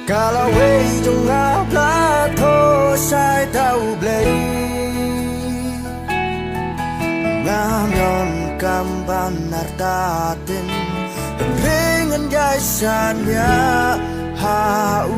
Kalau wei jong ngapla tho sai tau blei ngamyon kamban nartatin dengan gaisannya hau